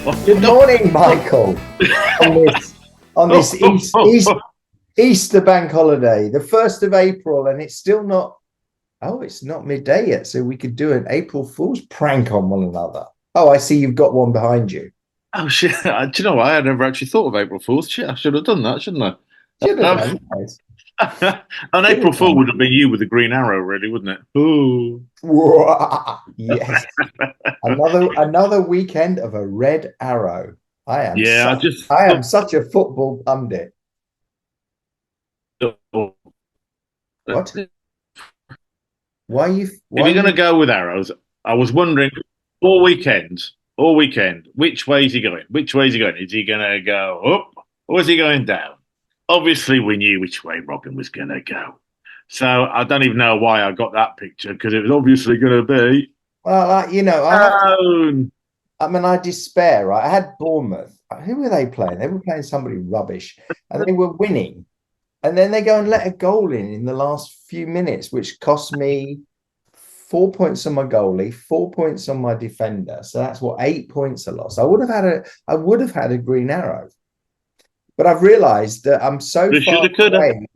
Good morning, Michael. On this Easter bank holiday, the 1st of April, and it's still not. Oh, it's not midday yet, so we could do an April Fool's prank on one another. Oh, I see you've got one behind you. Oh shit! Do you know what? I had never actually thought of April Fool's. Shit, I should have done that, shouldn't I? Should have Um, done, guys. an Should April have Fool done. would have been you with the green arrow, really, wouldn't it? Ooh. Yes, another weekend of a red arrow. I am Yeah, I such just I am thought, such a football pundit. if What? Why you? Why you're going to you? go with arrows, I was wondering all weekend, which way is he going? Which way is he going? Is he going to go up or is he going down? Obviously, we knew which way Robin was going to go. So I don't even know why I got that picture because it was obviously going to be Well, I have to. down. I mean, I despair, right? I had Bournemouth. Who were they playing? They were playing somebody rubbish and they were winning. And then they go and let a goal in the last few minutes, which cost me 4 points on my goalie, 4 points on my defender. So that's what 8 points I lost. I would have had a green arrow. But I've realized that I'm so They far shoulda, coulda. away.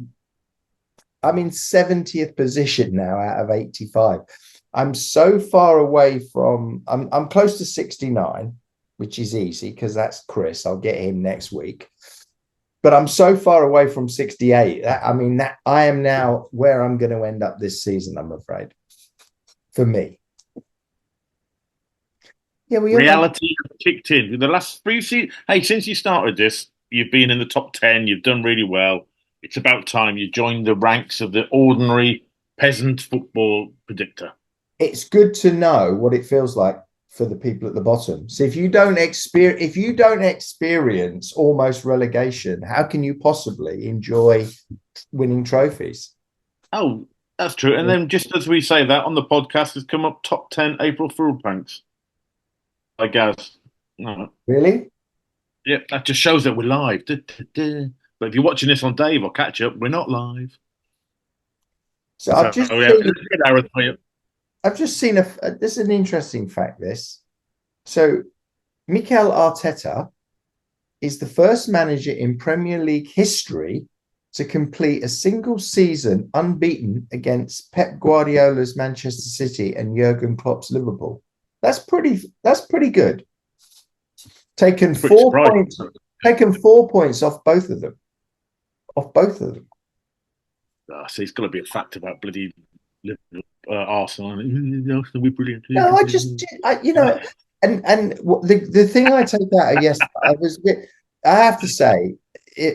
I'm in 70th position now out of 85. I'm so far away from I'm close to 69, which is easy because that's Chris. I'll get him next week. But I'm so far away from 68. I mean, that I am now where I'm going to end up this season, I'm afraid. For me. Yeah, well, you're not. Reality has kicked in. In the last three seasons, hey, since you started this, you've been in the top 10, you've done really well. It's about time you joined the ranks of the ordinary peasant football predictor. It's good to know what it feels like for the people at the bottom. So if you don't experience almost relegation, how can you possibly enjoy winning trophies? Oh, that's true. And then just as we say that on the podcast has come up top 10 April Fool pranks, I guess. No. Really? Yeah, that just shows that we're live. Duh, duh, duh. But if you're watching this on Dave or catch up, we're not live. So I've So just yeah, seen let's get Aaron for you. I've just seen this is an interesting fact, this. So Mikel Arteta is the first manager in Premier League history to complete a single season unbeaten against Pep Guardiola's Manchester City and Jurgen Klopp's Liverpool. That's pretty good. Taken Pretty four surprised. points, taken 4 points off both of them. Off both of them. So it's got to be a fact about bloody Arsenal. We're brilliant. No, and the thing I take out of yesterday, I have to say,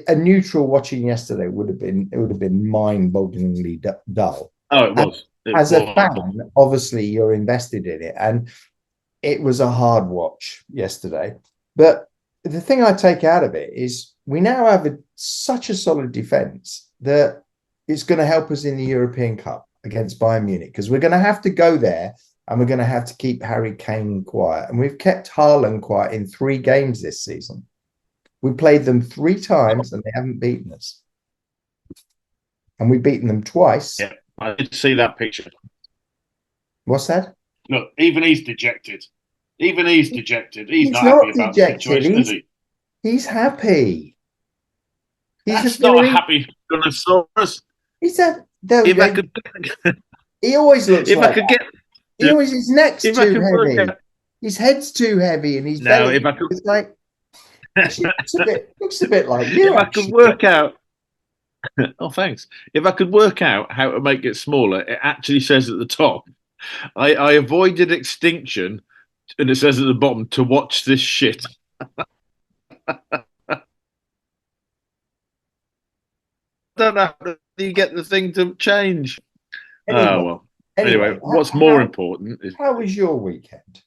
a neutral watching yesterday would have been mind-bogglingly dull. Oh, it And was. It as a was. fan, obviously you're invested in it, and it was a hard watch yesterday. But the thing I take out of it is we now have such a solid defense that it's going to help us in the European Cup against Bayern Munich because we're going to have to go there and we're going to have to keep Harry Kane quiet. And we've kept Haaland quiet in 3 games this season. We played them 3 times and they haven't beaten us. And we've beaten them twice. Yeah, I did see that picture. What's that? Look, even he's dejected. Even he's dejected. He's He's not happy not about the dejected. situation, is he? He's happy. He's a That's not a very happy Gunnosaurus. he's a there we If I go. could, He always looks if I like could that. get, He always his neck's if I too could work heavy. out, His head's too heavy and his no, belly is like actually looks a bit like you if I could actually. work out, oh, thanks. If I could work out how to make it smaller, it actually says at the top, I avoided extinction, and it says at the bottom to watch this shit. I don't know how you get the thing to change. Oh Anyway, well. anyway, Anyway, what's more how important is how was your weekend?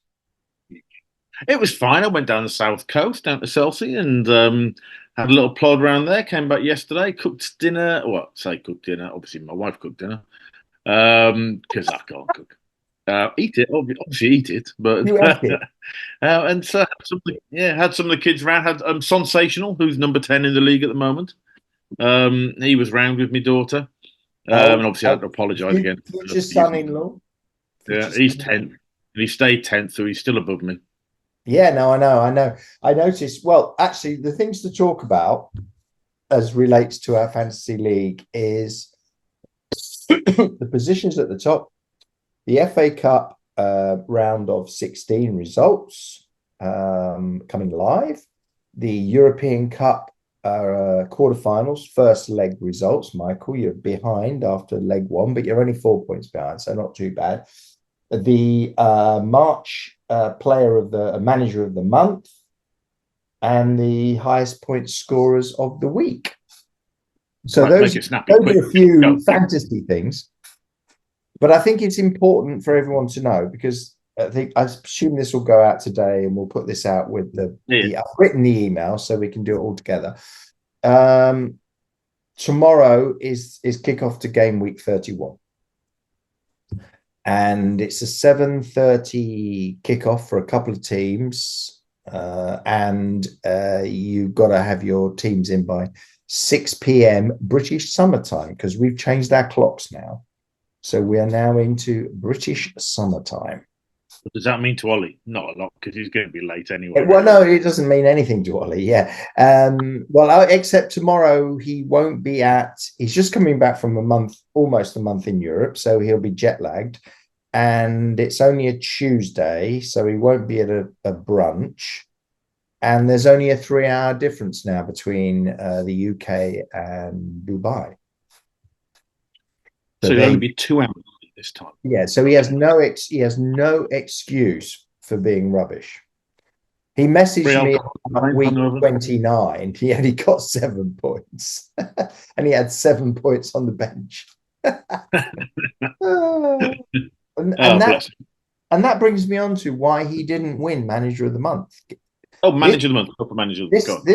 it was fine. I went down the south coast, down to Chelsea, and had a little plod around there. Came back yesterday, cooked dinner. Well, say cooked dinner. Obviously, my wife cooked dinner because I can't cook. Eat it, obviously eat it, but You had it. and so had some of the kids around. Had Sensational, who's number 10 in the league at the moment. He was round with my daughter, Oh, and obviously I had to apologise again. future son-in-law. Yeah, Future he's son-in-law. 10th, and he stayed 10th, so he's still above me. Yeah, no, I know. I noticed. Well, actually, the things to talk about as relates to our fantasy league is the positions at the top, the FA Cup round of 16 results coming live, the European Cup quarterfinals, first leg results. Michael, you're behind after leg one, but you're only 4 points behind, so not too bad. The March player of the manager of the month, and the highest point scorers of the week. So Right, those make it snappy, are quick. a few Go. fantasy things, but I think it's important for everyone to know, because I assume this will go out today, and we'll put this out with Yeah. I've written the email so we can do it all together. Tomorrow is kickoff to game week 31. And it's a 7:30 kickoff for a couple of teams. And you've got to have your teams in by 6 p.m. British summertime, because we've changed our clocks now. So we are now into British summertime. What does that mean to Ollie? Not a lot, because he's going to be late anyway. Well, no, it doesn't mean anything to Ollie. Yeah. Well, except tomorrow he won't be he's just coming back from almost a month in Europe. So he'll be jet lagged. And it's only a Tuesday, so he won't be at a brunch. And there's only a 3-hour difference now between the UK and Dubai. So he'll only be 2 hours this time. Yeah, so he has no excuse for being rubbish. He messaged me on week 29. He only got 7 points, and he had 7 points on the bench. And that brings me on to why he didn't win Manager of the Month. Oh, Manager of the Month, proper Manager of the Month.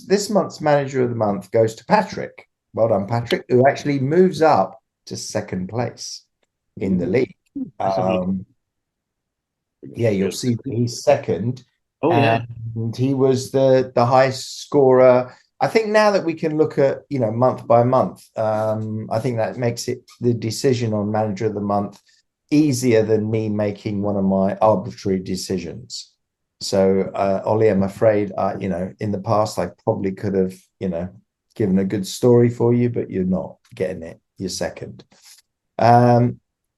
This month's Manager of the Month goes to Patrick. Well done, Patrick, who actually moves up to second place in the league. Yeah, you'll see he's second. Oh, yeah. And he was the highest scorer. I think now that we can look at, month by month, I think that makes it the decision on Manager of the Month easier than me making one of my arbitrary decisions. So, Ollie, I'm afraid, in the past, I probably could have, given a good story for you, but you're not getting it. You're second,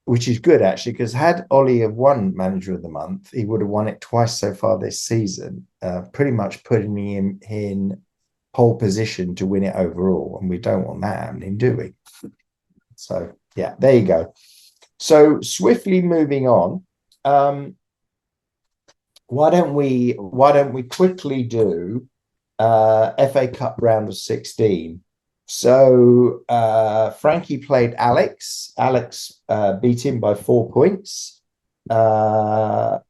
which is good, actually, because had Ollie have won Manager of the Month, he would have won it twice so far this season, pretty much putting him in pole position to win it overall. And we don't want that happening, do we? So, yeah, there you go. So swiftly moving on, why don't we quickly do FA Cup round of 16? So Frankie played Alex. Alex beat him by 4 points. Arthur,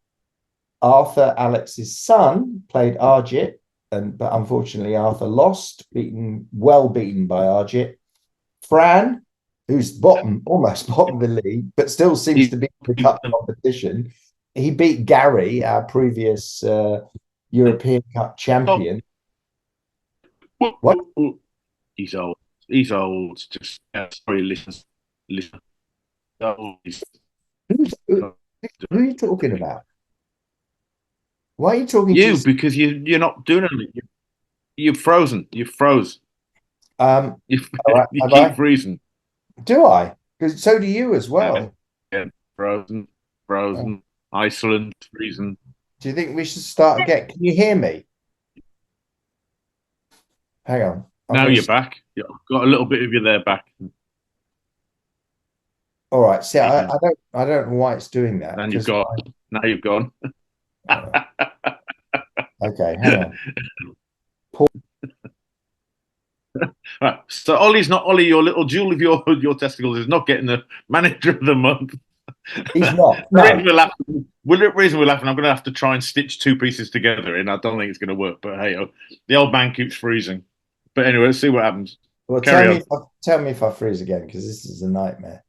Alex's son, played Arjit, but unfortunately Arthur lost, beaten by Arjit. Fran, who's almost bottom of the league, but still seems to be in the cup competition. He beat Gary, our previous European Cup champion. What? He's old. Just sorry, listen. Who are you talking about? Why are you talking to you? Because you're not doing anything. You're frozen. You froze. You keep freezing. Do I? Because so do you as well. Yeah. Frozen. Oh. Iceland, freezing. Do you think we should start again? Can you hear me? Hang on. Now you're back. You've got a little bit of you there back. All right. See, I don't know why it's doing that. Now you've gone. Okay, hang on. Right. So Ollie's not Ollie. Your little jewel of your testicles is not getting the Manager of the Month. He's not. No. The reason we're laughing, I'm going to have to try and stitch 2 pieces together, and I don't think it's going to work. But hey, the old man keeps freezing. But anyway, let's see what happens. Well, tell me if I freeze again, because this is a nightmare.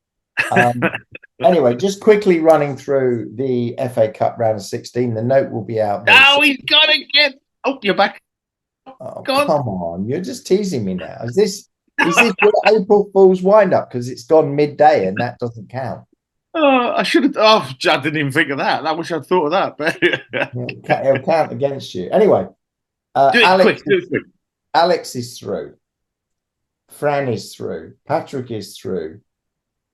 Anyway, just quickly running through the FA Cup round of 16. The note will be out. Oh, he's got it again. Oh, you're back. Oh, come on. You're just teasing me now. Is this your April Fool's wind up? Because it's gone midday and that doesn't count. Oh, I should have. Oh, I didn't even think of that. I wish I'd thought of that. But Yeah, it'll count against you. Anyway, do it Alex, quick. Do it quick. Alex is through. Fran is through. Patrick is through.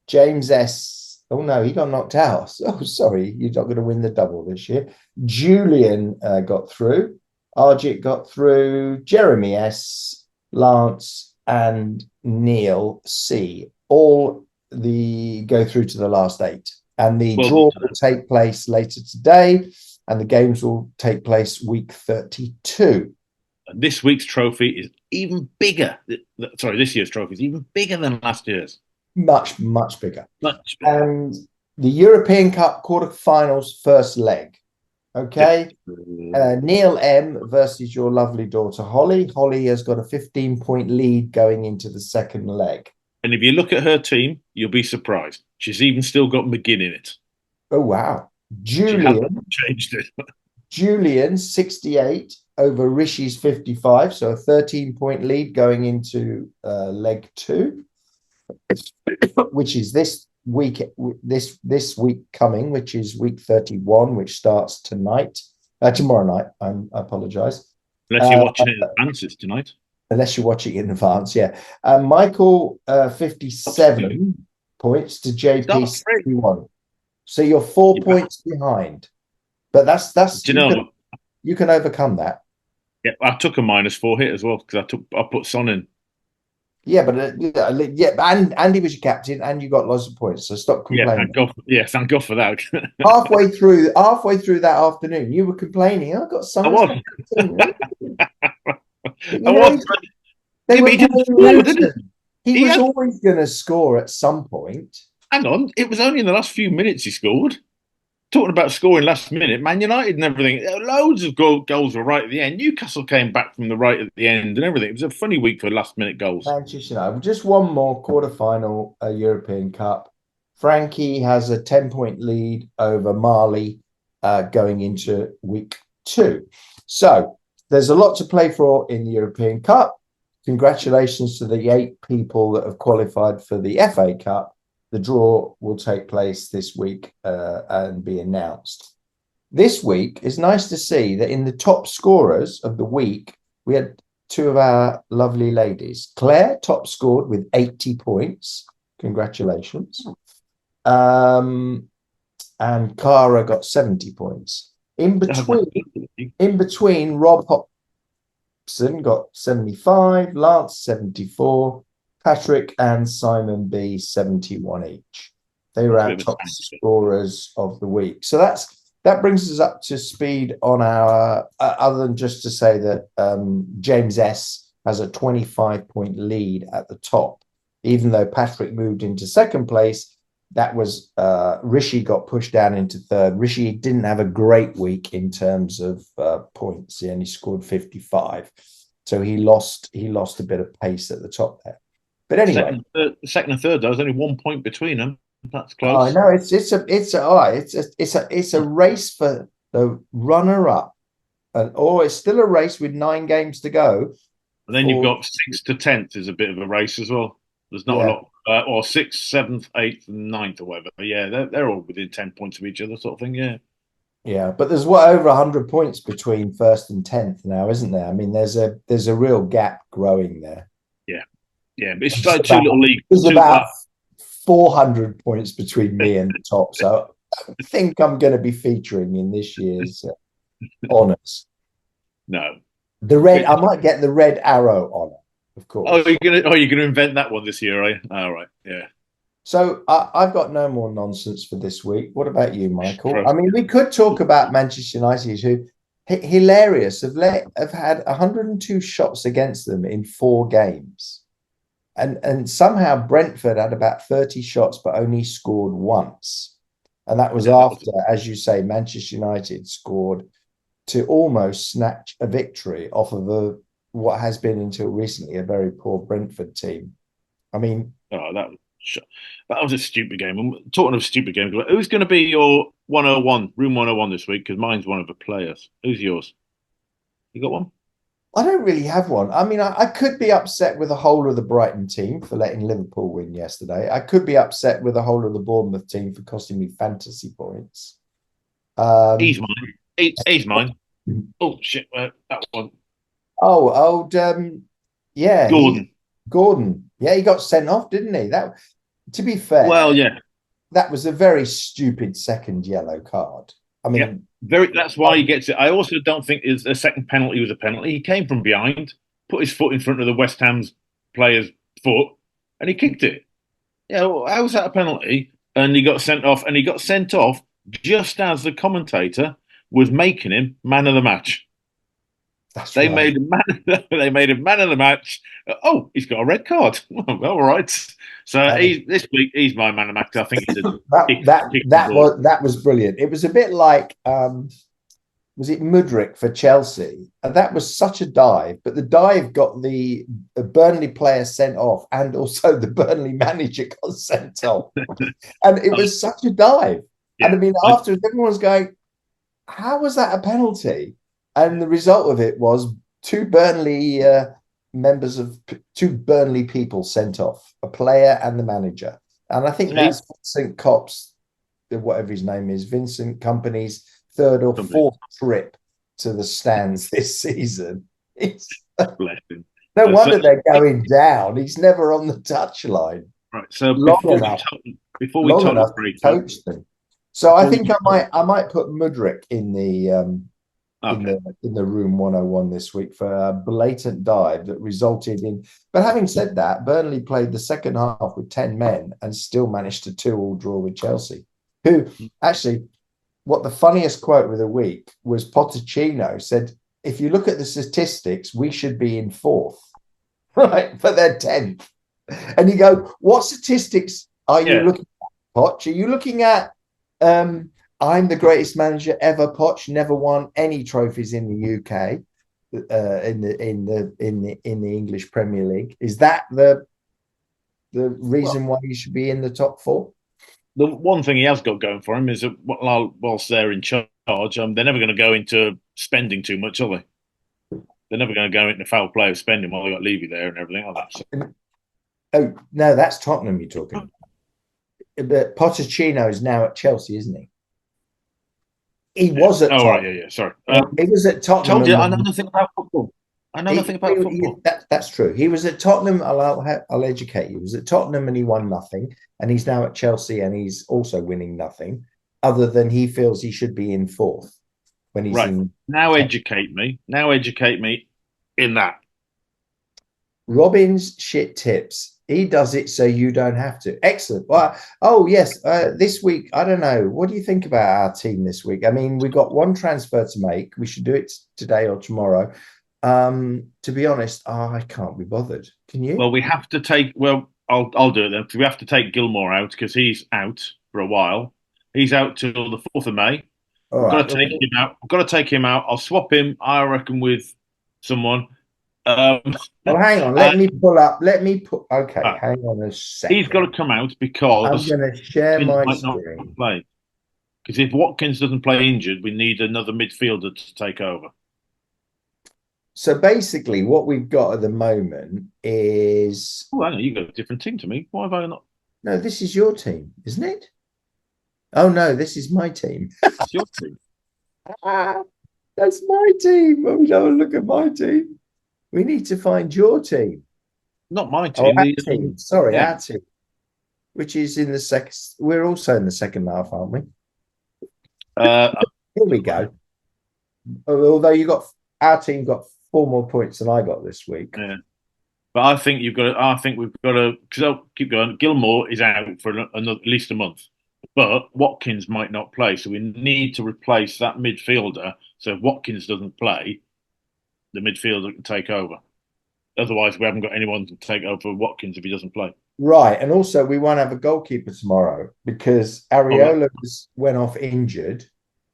James S. Oh no, he got knocked out. Oh, sorry, you're not going to win the double this year. Julian got through. Arjit got through. Jeremy S. Lance and Neil C. All the go through to the last eight, and the Well draw done. will take place later today, and the games will take place week 32. This week's trophy is even bigger. Sorry, this year's trophy is even bigger than last year's. Much, much bigger. Much bigger. And the European Cup quarterfinals first leg. Okay. Neil M versus your lovely daughter Holly. Holly has got a 15-point lead going into the second leg. And if you look at her team, you'll be surprised. She's even still got McGinn in it. Oh wow. She hasn't Julian changed it. Julian 68 over Rishi's 55, so a 13-point lead going into leg 2, which is this week coming, which is week 31, which starts tomorrow night. I apologize. Unless you're watching it in advance tonight. Unless you're watching it in advance, yeah. Michael 57 points to JP 61. So you're 4 points behind. But that's Do you know, you can overcome that. yeah, I took a -4 hit as well because I put Son in. Yeah, but yeah, and Andy was your captain, and you got lots of points. So stop complaining. Thank God for that. halfway through that afternoon, you were complaining. I got some. I was. You know, they were he was always going to score at some point. Hang on, it was only in the last few minutes he scored. Talking about scoring last minute, Man United and everything, loads of goals were right at the end. Newcastle came back from the right at the end and everything. It was a funny week for last minute goals. Manchester United, just one more quarterfinal European Cup. Frankie has a 10-point lead over Marley going into week 2. So there's a lot to play for in the European Cup. Congratulations to the 8 people that have qualified for the FA Cup. The draw will take place this week and be announced. This week, it's nice to see that in the top scorers of the week, we had 2 of our lovely ladies. Claire top scored with 80 points. Congratulations. And Cara got 70 points. In between, Rob Hobson got 75, Lance 74, Patrick and Simon B 71 each. They were our top scorers of the week. So that brings us up to speed on our, other than just to say that James S has a 25-point lead at the top, even though Patrick moved into second place. That was Rishi got pushed down into third. Rishi didn't have a great week in terms of points. He only scored 55, so he lost a bit of pace at the top there. But anyway, second and third, there was only 1 point between them. That's close. I know it's a race for the runner-up, and it's still a race with 9 games to go. And then you've got 6th to 10th is a bit of a race as well. There's not a lot, or 6th, 7th, 8th, and 9th or whatever. But yeah, they're all within 10 points of each other, sort of thing. Yeah. Yeah, but there's over 100 points between 1st and 10th now, isn't there? I mean, there's a real gap growing there. Yeah. Yeah, but it's like 2 little leagues. There's about 400 points between me and the top, so I think I'm going to be featuring in this year's honours. No, I might get the red arrow honour, of course. Oh, you're gonna invent that one this year, are you? All right, yeah. So I've got no more nonsense for this week. What about you, Michael? I mean, we could talk about Manchester United, who hilarious have had 102 shots against them in 4 games. And somehow Brentford had about 30 shots, but only scored once. And that was after, as you say, Manchester United scored to almost snatch a victory off of what has been until recently a very poor Brentford team. I mean, that was a stupid game. I'm talking of stupid games, who's going to be your 101 room 101 this week? Because mine's one of the players. Who's yours? You got one? I don't really have one. I mean, I could be upset with the whole of the Brighton team for letting Liverpool win yesterday. I could be upset with the whole of the Bournemouth team for costing me fantasy points. He's Um, mine. He's mine. Oh shit! That one. oh, yeah, he Gordon. Gordon. Yeah, he got sent off, didn't he? That, to be Well, fair, yeah, that was a very stupid second yellow card. I yeah. mean, Very. That's why he gets it. I also don't think is a second penalty was a penalty. He came from behind, put his foot in front of the West Ham's player's foot, and he kicked it. Yeah, well, how was that a penalty? And he got sent off, and he got sent off just as the commentator was making him man of the match. that's They right. made him man. They made him man of the match. Oh, he's got a red card. All right. So And this week he's my man of the match. I think he's a that kick, that kicking that ball. was that was brilliant. It was a bit like was it Mudrick for Chelsea? And that was such a dive, but the dive got the Burnley player sent off, and also the Burnley manager got sent off. And it was such a dive. And Yeah, I mean, I, after everyone's going, how was that a penalty? And the result of it was two Burnley members of two Burnley people sent off, a player and the manager. And I think see that's Vincent Kopp's, whatever his name is, Vincent Company's third or somebody fourth trip to the stands this season. It's bless him. no So, wonder they're going down. He's never on the touchline right. So long enough, before we long totally enough to break up, coach them. So I before think we I might put Mudrick in the okay, in the room 101 this week for a blatant dive that resulted in. But having said that, Burnley played the second half with 10 men and still managed to 2-2 draw with Chelsea, who actually, what the funniest quote of the week was Pochettino said, if you look at the statistics, we should be in fourth, right? But they're 10th. And you go, what statistics are you yeah. looking at, Poch? Are you looking at I'm the greatest manager ever, Poch, never won any trophies in the UK, in the English Premier League? Is that the Well, reason why you should be in the top four? the one thing he has got going for him is that whilst they're in charge, they're never going to go into spending too much, are they? They're never going to go into foul play of spending while they got Levy there and everything like that. So, Oh no, that's Tottenham you're talking about. But Pochettino is now at Chelsea, isn't he? He yeah. was at Oh, right. Tottenham. Yeah, yeah. Sorry. He was at Tottenham, Told you, and I know won. nothing about football. I know nothing about football. That's true. He was at Tottenham. I'll educate you. He was at Tottenham and he won nothing, and he's now at Chelsea and he's also winning nothing, other than he feels he should be in fourth when he's Right. in. Now educate me. Now educate me in that. Robin's shit tips. He does it so you don't have to. Excellent. Well, oh yes. This week, I don't know. What do you think about our team this week? I mean, we've got one transfer to make. We should do it today or tomorrow. To be honest, I can't be bothered. Can you? Well, we have to take. Well, I'll do it then. We have to take Gilmore out because he's out for a while. He's out till the 4th of May. All We've got right. to take him out. We've got to take him out. I'll swap him. I reckon with someone. Um, Well, hang on. Let and me pull up. Let me put. Okay, uh, hang on a he's got second. to come out I'm because going to share Watkins my might not screen. play. Because if Watkins doesn't play injured, we need another midfielder to take over. So basically, what we've got at the moment is Oh, I know you got a different team to me. Why have I not? no. This is your team, isn't it? Oh no, this is my team. It's your team. That's my team. Oh no, look at my team. We need to find your team. Not my Oh, team. our team. Sorry, Yeah. our team, which is in the second. We're also in the second half, aren't we? Uh, Here we go. Although you got our team got 4 more points than I got this week. yeah. But I think you've got to. I think we've got to. Because I'll keep going. Gilmore is out for another, at least a month, but Watkins might not play, so we need to replace that midfielder. So if Watkins doesn't play, the midfielder can take over. Otherwise, we haven't got anyone to take over Watkins if he doesn't play. Right, and also we won't have a goalkeeper tomorrow because Oh, right. Areola went off injured,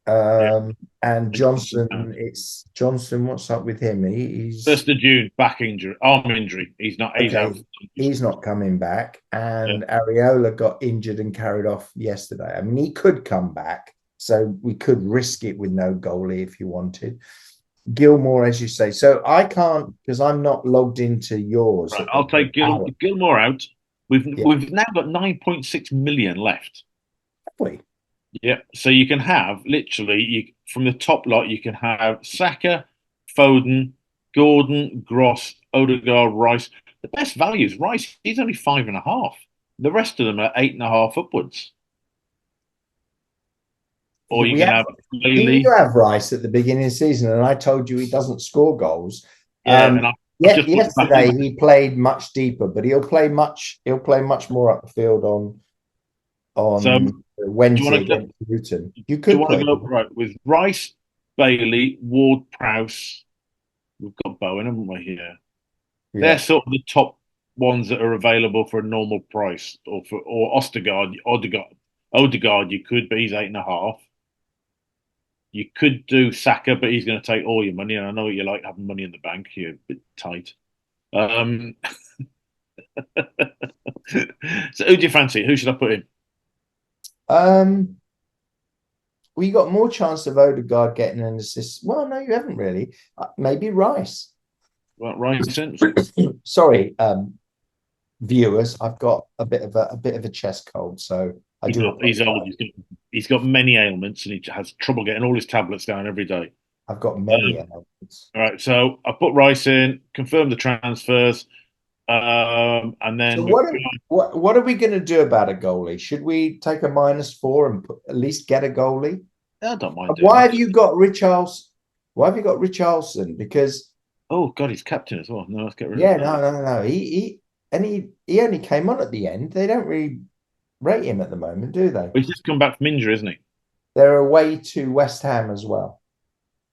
Yeah. and Johnson. It's Johnson. What's up with him? He's 1st of June, back injury, arm injury. He's not. He's out. okay. He's not coming back, and Areola got injured and carried off yesterday. I mean, he could come back, so we could risk it with no goalie if you wanted. Gilmore, as you say. So I can't because I'm not logged into yours Right, at I'll take the Gilmore out. We've yeah, we've now got 9.6 million left. we. Yeah, so you can have literally from the top lot you can have Saka, Foden, Gordon, Gross, Odegaard, Rice. The best value is Rice. He's only 5.5. The rest of them are 8.5 upwards. Or you We can have, have didn't you Bailey. have Rice at the beginning of the season? And I told you he doesn't score goals. Yeah, and I've Yeah, just put back in. yesterday he played much deeper, but he'll play much more up the field So do on you Wednesday want to go? against Luton. You Do you could want to play go him. right with Rice, Bailey, Ward, Prowse? We've got Bowen, haven't we? Here, they're Yeah. sort of the top ones that are available for a normal price, or Odegaard. You could, but he's 8.5. You could do Saka, but he's going to take all your money. And I know you like having money in the bank. You're a bit tight. Um, so who do you fancy? Who should I put in? Um, we got more chance of Odegaard getting an assist. Well, no, you haven't really. Maybe Rice. Well, Rice in. Sorry, viewers. I've got a bit of a chest cold, so I He's do not. He's old. apologize. He's got many ailments, and he has trouble getting all his tablets down every day. I've got many Um, elements. all right, so I put Rice in, confirm the transfers, and So then we've got. what are we going to do about a goalie? Should we take a -4 and at least get a goalie? I don't mind doing Why that. have you got Richarlison? Why have you got Richarlison? Because Oh God, he's captain as well. No, let's get rid of yeah, that. no. He only came on at the end. They don't really rate him at the moment, do they? He's just come back from injury, isn't he? They're away to West Ham as well.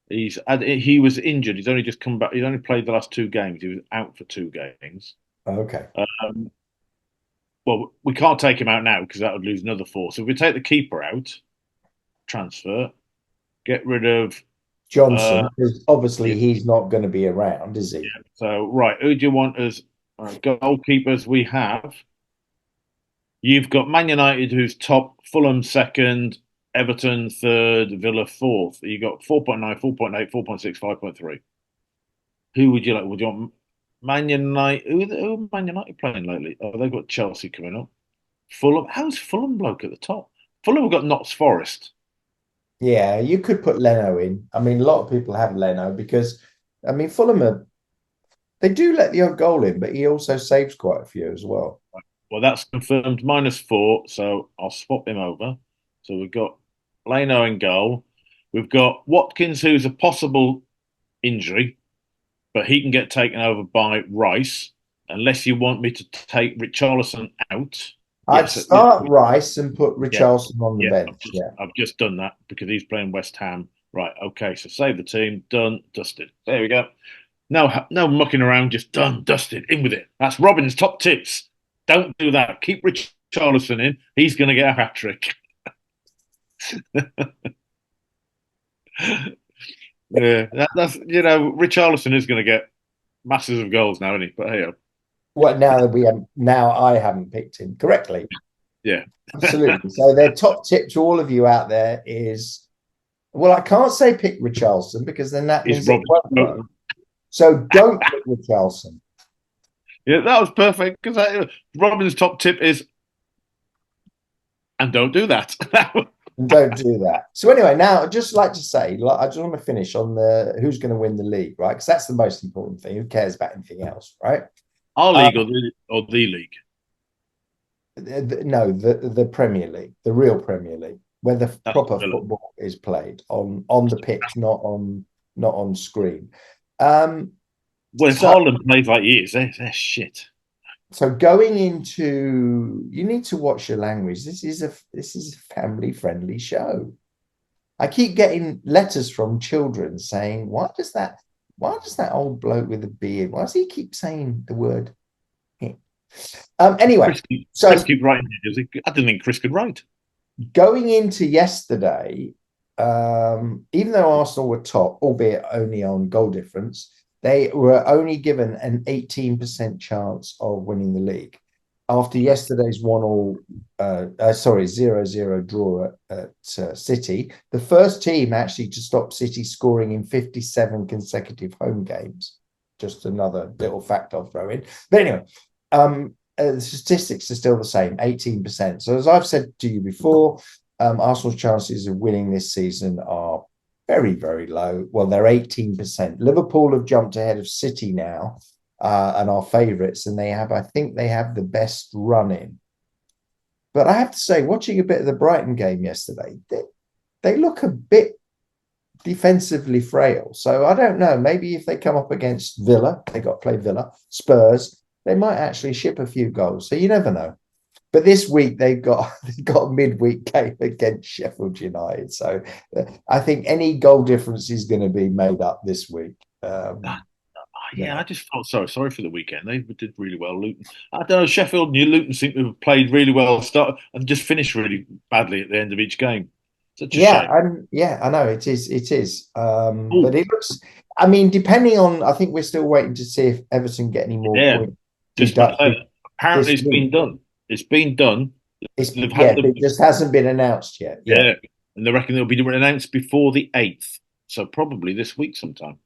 He was injured. He's only just come back. He's only played the last 2 games. He was out for 2 games. Okay. Um, well, we can't take him out now because that would lose another 4. So if we take the keeper out, transfer, get rid of. Uh, Johnson, because yeah, obviously he's not going to be around, is he? yeah. So right, who do you want as goalkeepers? We have. You've got Man United, who's top, Fulham second, Everton third, Villa fourth. You got 4.9, 4.8, 4.6, 5.3. Who would you like? Would you want Man United? Who Man United playing lately? Oh, they've got Chelsea coming up. Fulham. How's Fulham bloke at the top? Fulham have got Notts Forest. Yeah, you could put Leno in. I mean, a lot of people have Leno because, I mean, they do let the odd goal in, but he also saves quite a few as well. Well, that's confirmed -4, so I'll swap him over. So we've got Leno in goal. We've got Watkins, who's a possible injury, but he can get taken over by Rice, unless you want me to take Richarlison out. I'd Yes, start Rice and put yeah, Richarlison on the yeah. bench. Yeah. I've just done that because he's playing West Ham. Right, okay. So save the team, done, dusted. There we go. No mucking around. Just done, dusted. In with it. That's Robin's top tips. Don't do that. Keep Richarlison in. He's going to get a hat trick. Yeah, that's Richarlison is going to get masses of goals now, isn't he? But hey, Well, now I haven't picked him correctly. yeah, Absolutely. So their top tip to all of you out there is, well, I can't say pick Richarlison because then that he's means it Robin. won't work. So don't pick Richarlison. Yeah, that was perfect because Robin's top tip is, and don't do that. And don't do that. So anyway, now I'd just like to say, I just want to finish on the who's going to win the league, right? Because that's the most important thing. Who cares about anything else, right? Our Um, league or the league. no, the Premier League, the real Premier League, where the That's proper Villa. football is played on the pitch, not on screen. Um, Well, if so Haaland plays like he is, they're shit. so going into, you need to watch your language. This is a family friendly show. I keep getting letters from children saying, why does that old bloke with the beard, why does he keep saying the word hit? Anyway, Chris so keep writing it, does he? I didn't think Chris could write. going into yesterday, even though Arsenal were top, albeit only on goal difference, they were only given an 18% chance of winning the league. after yesterday's 1-1, 0-0 draw at City, the first team actually to stop City scoring in 57 consecutive home games. Just another little fact I'll throw in. But anyway, the statistics are still the same, 18%. So as I've said to you before, Arsenal's chances of winning this season are very, very low. Well, they're 18%. Liverpool have jumped ahead of City now, and are favourites, and I think they have the best run in. But I have to say, watching a bit of the Brighton game yesterday, they look a bit defensively frail. So I don't know. Maybe if they come up against Villa, they got to play Villa, Spurs, they might actually ship a few goals. So you never know. But this week they've got a midweek game against Sheffield United. So I think any goal difference is going to be made up this week. Yeah, Yeah. I just felt sorry for the weekend. They did really well. Luton, I don't know. Sheffield and Luton seem to have played really well, start and just finished really badly at the end of each game. Such a Yeah, shame. and yeah, I know it is. It is. Oh, But it looks. I mean, depending on, I think we're still waiting to see if Everton get any more yeah. points Just about to say deducted that. Apparently, this it's week. been done. It's been done. It's They've had yeah, the but it just hasn't been announced yet. Yeah. yeah, and they reckon they'll be announced before the 8th. So probably this week sometime.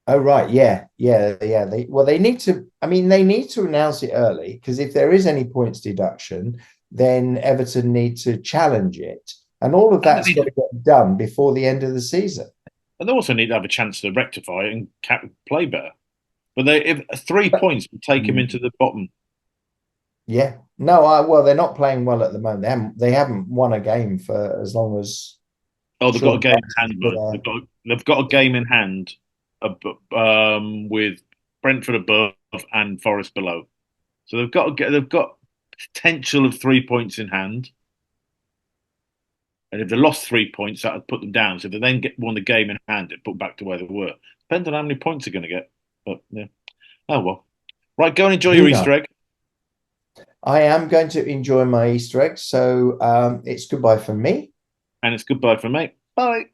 Oh right. Yeah. Yeah. Yeah. They need to. I mean, they need to announce it early because if there is any points deduction, then Everton need to challenge it, and all of And they that's need got to get done before the end of the season. And they also need to have a chance to rectify it and play better. But if 3 points would take him into the bottom. Yeah. No, well, they're not playing well at the moment. They haven't won a game for as long as Oh, they've got a Sean game in Dyche's hand, been man. there. They've got a game in hand, with Brentford above and Forest below. So they've got potential of 3 points in hand. And if they lost 3 points, that would put them down. So if they then won the game in hand, it put back to where they were. Depends on how many points they're going to get. But yeah. Oh well. Right, go and enjoy your Who knows? Easter egg. I am going to enjoy my Easter egg. So it's goodbye from me. And it's goodbye from me. Bye.